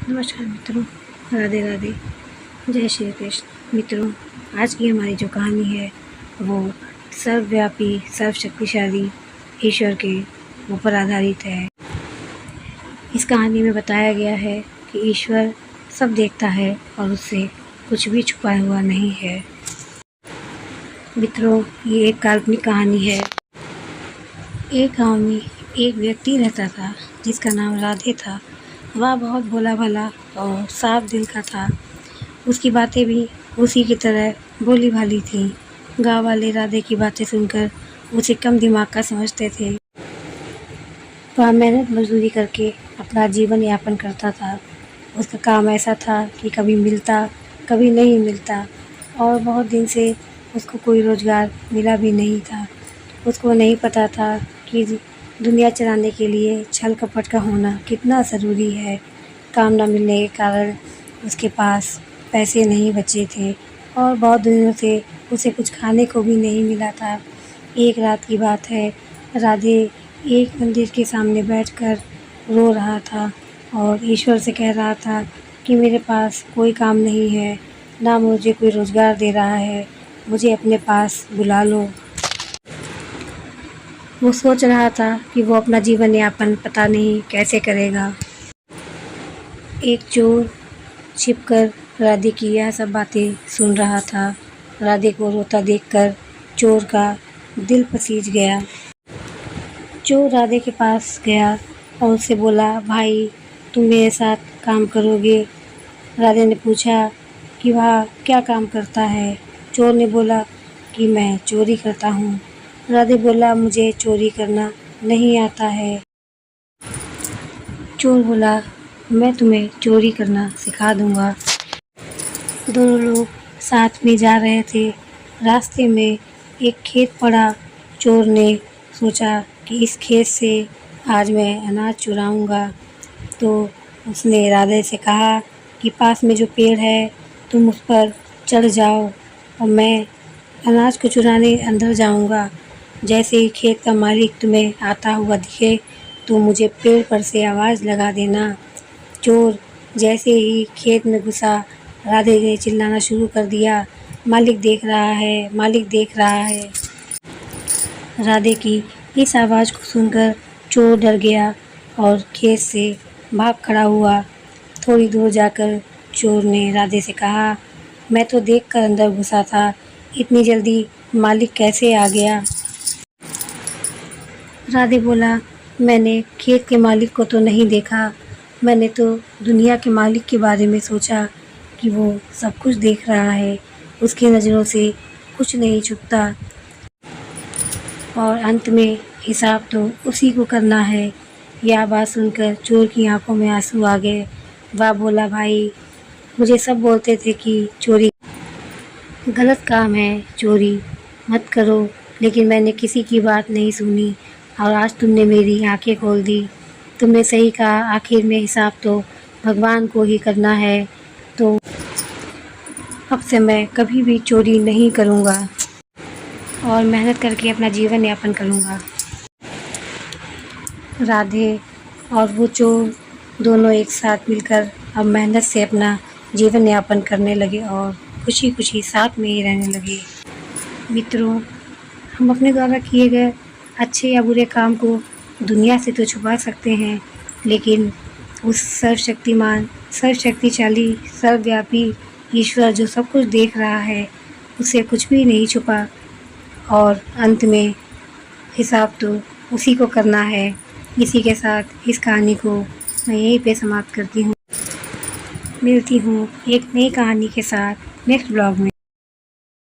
नमस्कार मित्रों, राधे राधे, जय श्री कृष्ण। मित्रों, आज की हमारी जो कहानी है वो सर्वव्यापी सर्वशक्तिशाली ईश्वर के ऊपर आधारित है। इस कहानी में बताया गया है कि ईश्वर सब देखता है और उससे कुछ भी छुपा हुआ नहीं है। मित्रों, ये एक काल्पनिक कहानी है। एक गांव में एक व्यक्ति रहता था जिसका नाम राधे था। वह बहुत भोला भाला और साफ दिल का था। उसकी बातें भी उसी की तरह भोली भाली थीं। गाँव वाले राधे की बातें सुनकर उसे कम दिमाग का समझते थे। वह मेहनत मजदूरी करके अपना जीवन यापन करता था। उसका काम ऐसा था कि कभी मिलता कभी नहीं मिलता, और बहुत दिन से उसको कोई रोज़गार मिला भी नहीं था। उसको नहीं पता था कि दुनिया चलाने के लिए छल कपट का होना कितना ज़रूरी है। काम न मिलने के कारण उसके पास पैसे नहीं बचे थे और बहुत दिनों से उसे कुछ खाने को भी नहीं मिला था। एक रात की बात है, राधे एक मंदिर के सामने बैठकर रो रहा था और ईश्वर से कह रहा था कि मेरे पास कोई काम नहीं है, ना मुझे कोई रोज़गार दे रहा है, मुझे अपने पास बुला लो। वो सोच रहा था कि वो अपना जीवन यापन पता नहीं कैसे करेगा। एक चोर छिपकर राधे की यह सब बातें सुन रहा था। राधे को रोता देखकर चोर का दिल पसीज गया। चोर राधे के पास गया और उससे बोला, भाई तुम मेरे साथ काम करोगे? राधे ने पूछा कि वह क्या काम करता है। चोर ने बोला कि मैं चोरी करता हूँ। राधे बोला, मुझे चोरी करना नहीं आता है। चोर बोला, मैं तुम्हें चोरी करना सिखा दूँगा। दोनों लोग साथ में जा रहे थे। रास्ते में एक खेत पड़ा। चोर ने सोचा कि इस खेत से आज मैं अनाज चुराऊँगा। तो उसने राधे से कहा कि पास में जो पेड़ है तुम उस पर चढ़ जाओ और मैं अनाज को चुराने अंदर जाऊँगा। जैसे ही खेत का मालिक तुम्हें आता हुआ दिखे तो मुझे पेड़ पर से आवाज़ लगा देना। चोर जैसे ही खेत में घुसा, राधे ने चिल्लाना शुरू कर दिया, मालिक देख रहा है, मालिक देख रहा है। राधे की इस आवाज़ को सुनकर चोर डर गया और खेत से भाग खड़ा हुआ। थोड़ी दूर जाकर चोर ने राधे से कहा, मैं तो देखकर अंदर घुसा था, इतनी जल्दी मालिक कैसे आ गया? राधे बोला, मैंने खेत के मालिक को तो नहीं देखा, मैंने तो दुनिया के मालिक के बारे में सोचा कि वो सब कुछ देख रहा है, उसकी नज़रों से कुछ नहीं छुपता और अंत में हिसाब तो उसी को करना है। यह बात सुनकर चोर की आंखों में आंसू आ गए। वह बोला, भाई मुझे सब बोलते थे कि चोरी गलत काम है, चोरी मत करो, लेकिन मैंने किसी की बात नहीं सुनी और आज तुमने मेरी आंखें खोल दी। तुमने सही कहा, आखिर में हिसाब तो भगवान को ही करना है। तो अब से मैं कभी भी चोरी नहीं करूँगा और मेहनत करके अपना जीवन यापन करूँगा। राधे और वो चोर दोनों एक साथ मिलकर अब मेहनत से अपना जीवन यापन करने लगे और खुशी खुशी साथ में ही रहने लगे। मित्रों, हम अपने द्वारा किए गए अच्छे या बुरे काम को दुनिया से तो छुपा सकते हैं, लेकिन उस सर्वशक्तिमान, सर्वशक्तिशाली, सर्वव्यापी ईश्वर जो सब कुछ देख रहा है, उससे कुछ भी नहीं छुपा और अंत में हिसाब तो उसी को करना है। इसी के साथ इस कहानी को मैं यहीं पे समाप्त करती हूँ। मिलती हूँ एक नई कहानी के साथ नेक्स्ट ब्लॉग में।